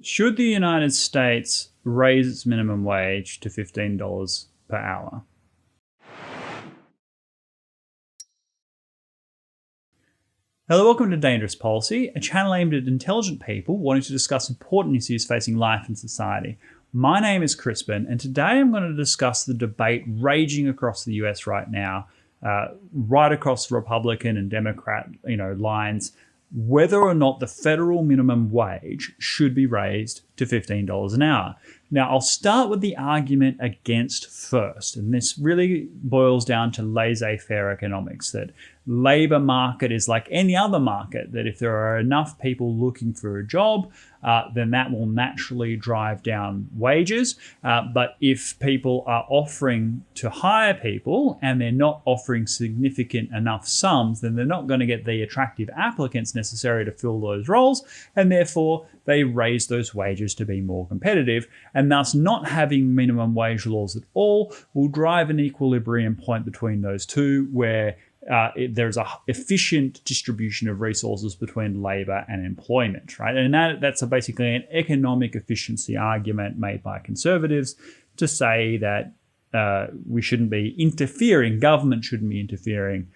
Should the United States raise its minimum wage to $15 per hour? Hello, welcome to Dangerous Policy, a channel aimed at intelligent people wanting to discuss important issues facing life and society. My name is Crispin, and today I'm going to discuss the debate raging across the US right now, right across Republican and Democrat lines, whether or not the federal minimum wage should be raised to $15 an hour. Now, I'll start with the argument against first, and this really boils down to laissez-faire economics, that labor market is like any other market, that if there are enough people looking for a job, then that will naturally drive down wages. But if people are offering to hire people and they're not offering significant enough sums, then they're not going to get the attractive applicants necessary to fill those roles, and therefore they raise those wages to be more competitive, and thus not having minimum wage laws at all will drive an equilibrium point between those two, where there's a efficient distribution of resources between labor and employment, right? And that's basically an economic efficiency argument made by conservatives to say that we shouldn't be interfering, government shouldn't be interfering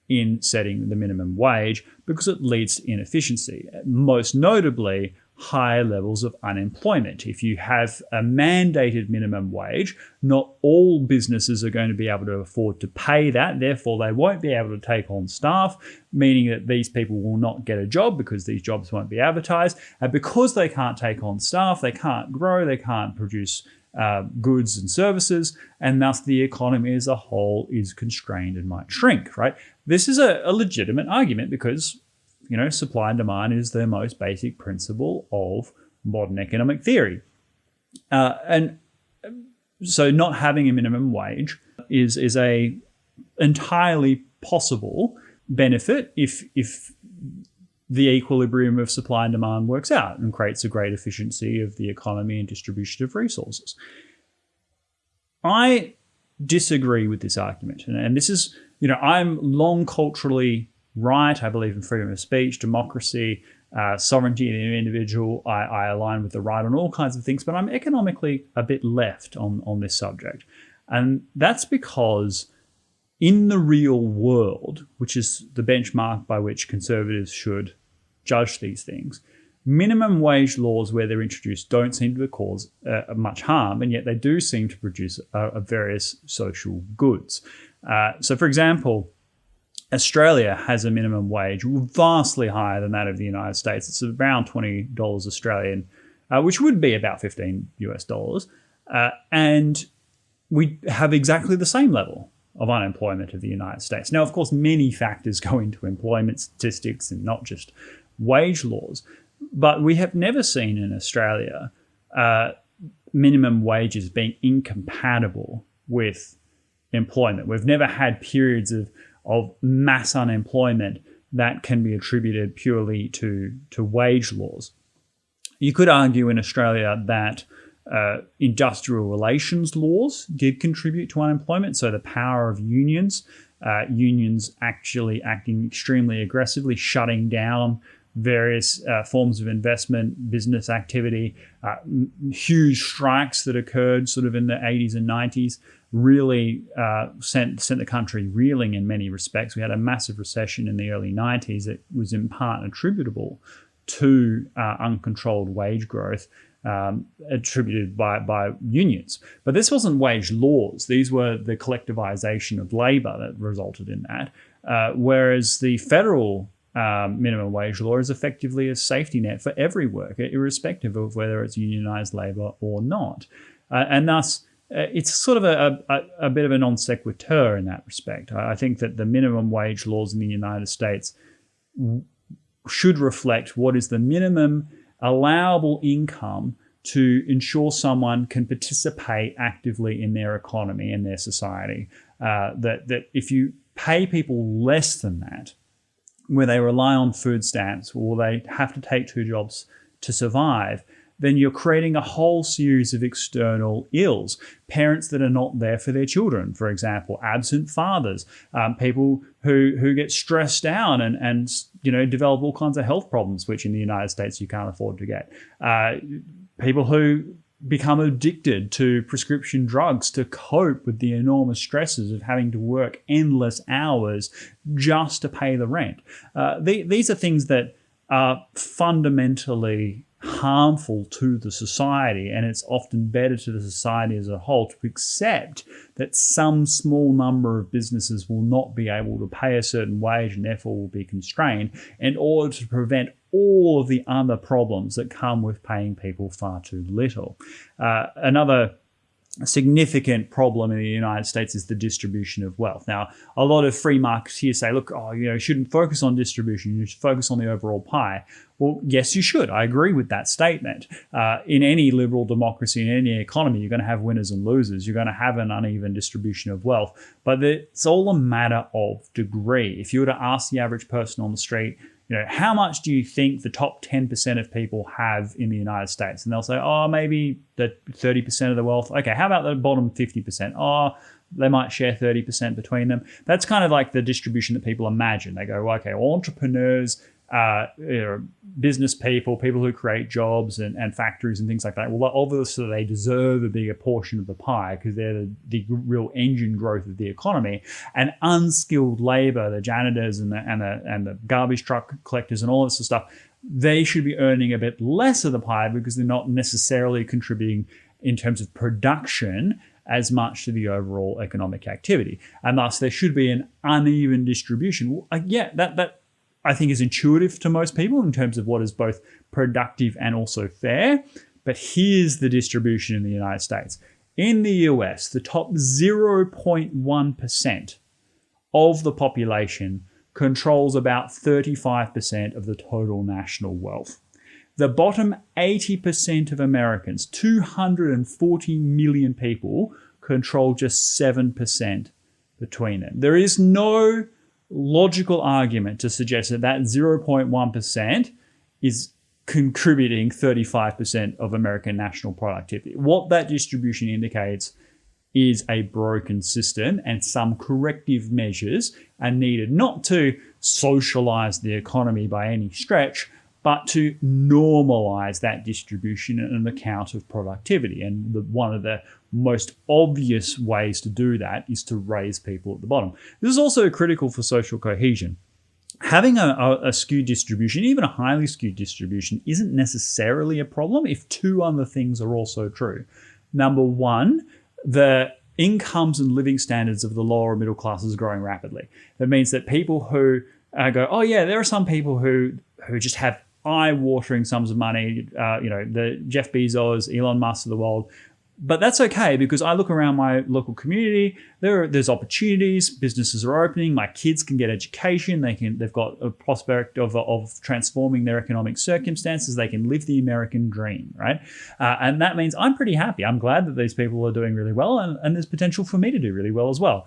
in setting the minimum wage because it leads to inefficiency, most notably higher levels of unemployment. If you have a mandated minimum wage, not all businesses are going to be able to afford to pay that. Therefore, they won't be able to take on staff, meaning that these people will not get a job because these jobs won't be advertised. And because they can't take on staff, they can't grow, they can't produce goods and services, and thus the economy as a whole is constrained and might shrink, right? This is a legitimate argument because supply and demand is the most basic principle of modern economic theory. And so not having a minimum wage is a entirely possible benefit if the equilibrium of supply and demand works out and creates a great efficiency of the economy and distribution of resources. I disagree with this argument. And this is, I'm long culturally right. I believe in freedom of speech, democracy, sovereignty of the individual. I align with the right on all kinds of things, but I'm economically a bit left on this subject. And that's because in the real world, which is the benchmark by which conservatives should judge these things, minimum wage laws where they're introduced don't seem to cause much harm, and yet they do seem to produce various social goods. So, for example, Australia has a minimum wage vastly higher than that of the United States. It's around $20 Australian, which would be about $15 US. And we have exactly the same level of unemployment of the United States. Now, of course, many factors go into employment statistics and not just wage laws, but we have never seen in Australia minimum wages being incompatible with employment. We've never had periods of mass unemployment that can be attributed purely to wage laws. You could argue in Australia that industrial relations laws did contribute to unemployment, so the power of unions actually acting extremely aggressively, shutting down various forms of investment, business activity, huge strikes that occurred sort of in the 80s and 90s, really sent the country reeling in many respects. We had a massive recession in the early 90s that was in part attributable to uncontrolled wage growth attributed by unions. But this wasn't wage laws. These were the collectivization of labor that resulted in that, whereas the federal minimum wage law is effectively a safety net for every worker, irrespective of whether it's unionized labor or not. And thus, it's sort of a bit of a non sequitur in that respect. I think that the minimum wage laws in the United States should reflect what is the minimum allowable income to ensure someone can participate actively in their economy and their society. That if you pay people less than that, where they rely on food stamps or they have to take two jobs to survive, then you're creating a whole series of external ills. Parents that are not there for their children, for example, absent fathers, people who get stressed out and develop all kinds of health problems, which in the United States you can't afford to get. people who become addicted to prescription drugs to cope with the enormous stresses of having to work endless hours just to pay the rent. These are things that are fundamentally harmful to the society, and it's often better to the society as a whole to accept that some small number of businesses will not be able to pay a certain wage and therefore will be constrained in order to prevent all of the other problems that come with paying people far too little. Another significant problem in the United States is the distribution of wealth. Now, a lot of free marketeers say, look, you shouldn't focus on distribution, you should focus on the overall pie. Well, yes, you should. I agree with that statement. In any liberal democracy, in any economy, you're going to have winners and losers. You're going to have an uneven distribution of wealth. But it's all a matter of degree. If you were to ask the average person on the street, how much do you think the top 10% of people have in the United States? And they'll say, maybe the 30% of the wealth. Okay, how about the bottom 50%? They might share 30% between them. That's kind of like the distribution that people imagine. They go, okay, well, entrepreneurs, business people who create jobs and factories and things like that. Well, obviously they deserve a bigger portion of the pie because they're the real engine growth of the economy. And unskilled labor, the janitors and the garbage truck collectors and all this sort of stuff, they should be earning a bit less of the pie because they're not necessarily contributing in terms of production as much to the overall economic activity. And thus there should be an uneven distribution. That I think is intuitive to most people in terms of what is both productive and also fair. But here's the distribution in the United States. In the US, the top 0.1% of the population controls about 35% of the total national wealth. The bottom 80% of Americans, 240 million people, control just 7% between them. There is no logical argument to suggest that 0.1% is contributing 35% of American national productivity. What that distribution indicates is a broken system, and some corrective measures are needed, not to socialize the economy by any stretch, but to normalize that distribution on account of productivity. And one of the most obvious ways to do that is to raise people at the bottom. This is also critical for social cohesion. Having a skewed distribution, even a highly skewed distribution, isn't necessarily a problem if two other things are also true. Number one, the incomes and living standards of the lower middle classes are growing rapidly. That means that people who go, there are some people who just have eye-watering sums of money, the Jeff Bezos, Elon Musk of the world. But that's okay because I look around my local community, there's opportunities, businesses are opening, my kids can get education, they've got a prospect of transforming their economic circumstances, they can live the American dream, right? And that means I'm pretty happy. I'm glad that these people are doing really well, and there's potential for me to do really well as well.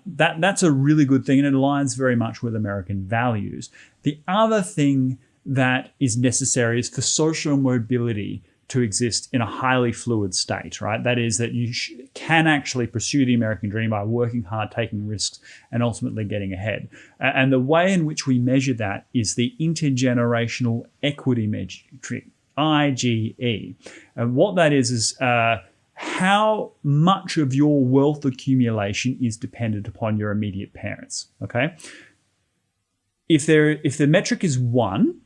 That's a really good thing, and it aligns very much with American values. The other thing that is necessary is for social mobility to exist in a highly fluid state, right? That is that you can actually pursue the American dream by working hard, taking risks, and ultimately getting ahead. And the way in which we measure that is the intergenerational equity metric, IGE. And what that is how much of your wealth accumulation is dependent upon your immediate parents, okay? If the metric is 1,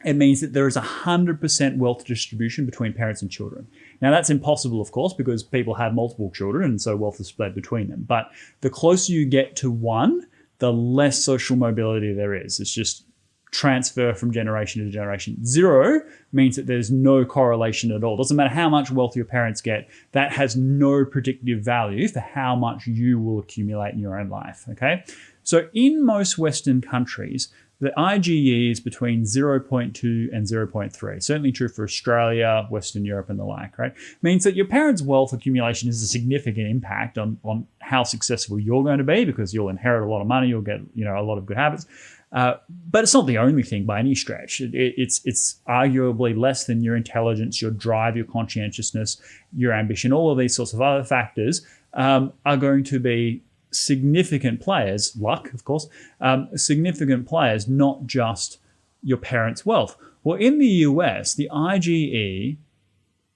it means that there is 100% wealth distribution between parents and children. Now, that's impossible, of course, because people have multiple children, and so wealth is spread between them. But the closer you get to 1, the less social mobility there is. It's just transfer from generation to generation. 0 means that there's no correlation at all. Doesn't matter how much wealth your parents get, that has no predictive value for how much you will accumulate in your own life, okay? So in most Western countries, the IGE is between 0.2 and 0.3. Certainly true for Australia, Western Europe, and the like, right? Means that your parents' wealth accumulation has a significant impact on how successful you're going to be because you'll inherit a lot of money, you'll get a lot of good habits. But it's not the only thing by any stretch. It's arguably less than your intelligence, your drive, your conscientiousness, your ambition. All of these sorts of other factors are going to be significant players, luck, of course, significant players, not just your parents' wealth. Well, in the US, the IGE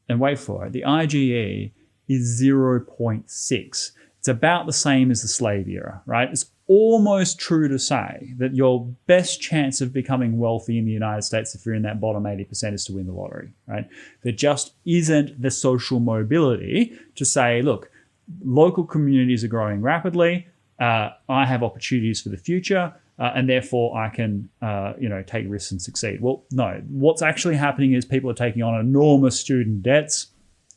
and wait for it, the IGE is 0.6. It's about the same as the slave era, right? It's almost true to say that your best chance of becoming wealthy in the United States, if you're in that bottom 80%, is to win the lottery, right? There just isn't the social mobility to say, look, local communities are growing rapidly. I have opportunities for the future, and therefore I can, take risks and succeed. Well, no. What's actually happening is people are taking on enormous student debts,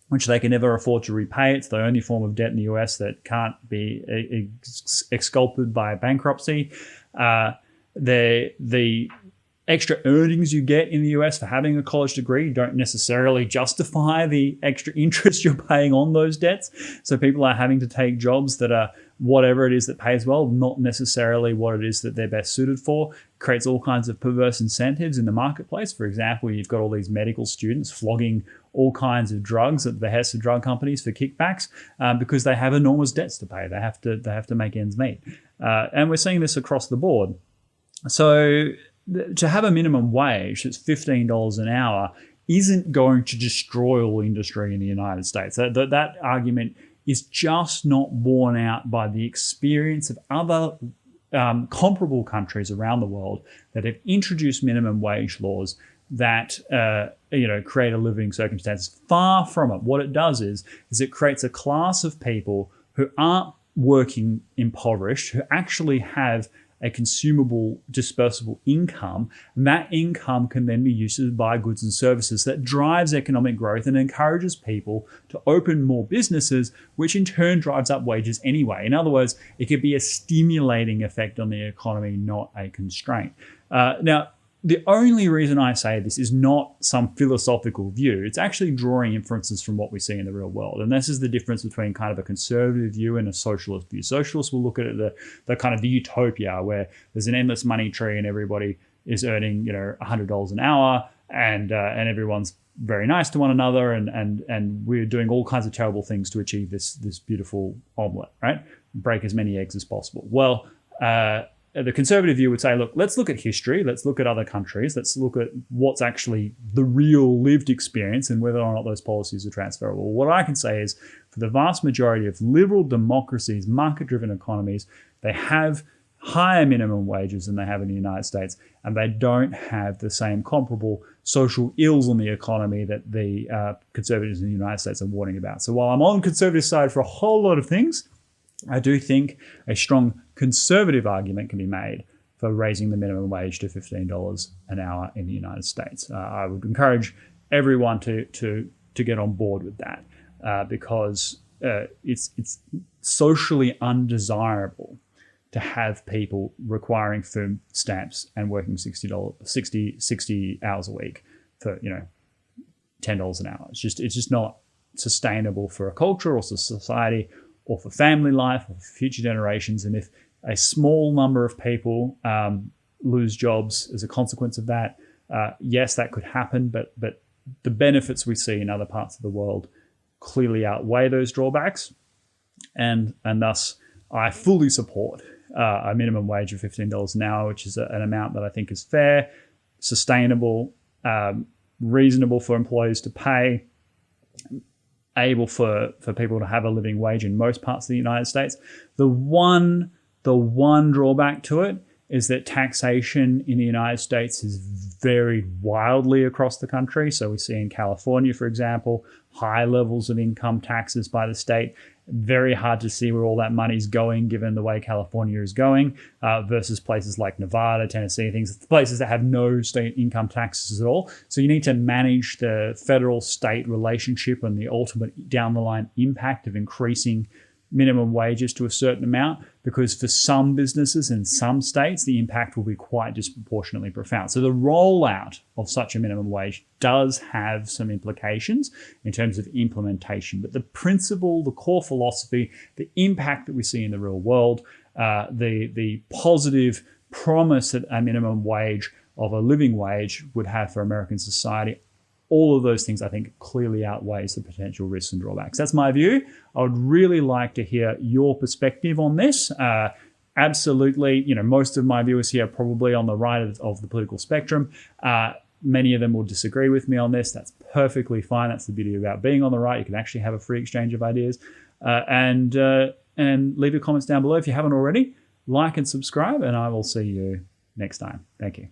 which they can never afford to repay. It's the only form of debt in the US that can't be exculpated by bankruptcy. The extra earnings you get in the US for having a college degree don't necessarily justify the extra interest you're paying on those debts. So people are having to take jobs that are whatever it is that pays well, not necessarily what it is that they're best suited for. Creates all kinds of perverse incentives in the marketplace. For example, you've got all these medical students flogging all kinds of drugs at the behest of drug companies for kickbacks because they have enormous debts to pay. They have to make ends meet. And we're seeing this across the board. So to have a minimum wage that's $15 an hour isn't going to destroy all industry in the United States. That argument is just not borne out by the experience of other comparable countries around the world that have introduced minimum wage laws that create a living circumstance. Far from it. What it does is it creates a class of people who aren't working impoverished, who actually have a consumable, dispersible income, and that income can then be used to buy goods and services. That drives economic growth and encourages people to open more businesses, which in turn drives up wages anyway. In other words, it could be a stimulating effect on the economy, not a constraint. Now, the only reason I say this is not some philosophical view. It's actually drawing inferences from what we see in the real world. And this is the difference between kind of a conservative view and a socialist view. Socialists will look at it, the kind of the utopia where there's an endless money tree and everybody is earning, $100 an hour and everyone's very nice to one another and we're doing all kinds of terrible things to achieve this beautiful omelet, right? Break as many eggs as possible. Well, the conservative view would say, look, let's look at history. Let's look at other countries. Let's look at what's actually the real lived experience and whether or not those policies are transferable. What I can say is for the vast majority of liberal democracies, market-driven economies, they have higher minimum wages than they have in the United States, and they don't have the same comparable social ills on the economy that the conservatives in the United States are warning about. So while I'm on the conservative side for a whole lot of things, I do think a strong conservative argument can be made for raising the minimum wage to $15 an hour in the United States. I would encourage everyone to get on board with that because it's socially undesirable to have people requiring food stamps and working 60 hours a week for $10 an hour. It's just not sustainable for a culture or society or for family life or for future generations. And if a small number of people lose jobs as a consequence of that, yes, that could happen, but the benefits we see in other parts of the world clearly outweigh those drawbacks. And thus, I fully support a minimum wage of $15 an hour, which is an amount that I think is fair, sustainable, reasonable for employers to pay, able for people to have a living wage in most parts of the United States. The one drawback to it is that taxation in the United States is varied wildly across the country. So we see in California, for example, high levels of income taxes by the state. Very hard to see where all that money's going given the way California is going versus places like Nevada, Tennessee, places that have no state income taxes at all. So you need to manage the federal-state relationship and the ultimate down-the-line impact of increasing minimum wages to a certain amount, because for some businesses in some states, the impact will be quite disproportionately profound. So the rollout of such a minimum wage does have some implications in terms of implementation. But the principle, the core philosophy, the impact that we see in the real world, the positive promise that a minimum wage of a living wage would have for American society, all of those things, I think, clearly outweighs the potential risks and drawbacks. That's my view. I would really like to hear your perspective on this. Absolutely, most of my viewers here are probably on the right of the political spectrum. Many of them will disagree with me on this. That's perfectly fine. That's the beauty about being on the right. You can actually have a free exchange of ideas. And leave your comments down below if you haven't already. Like and subscribe, and I will see you next time. Thank you.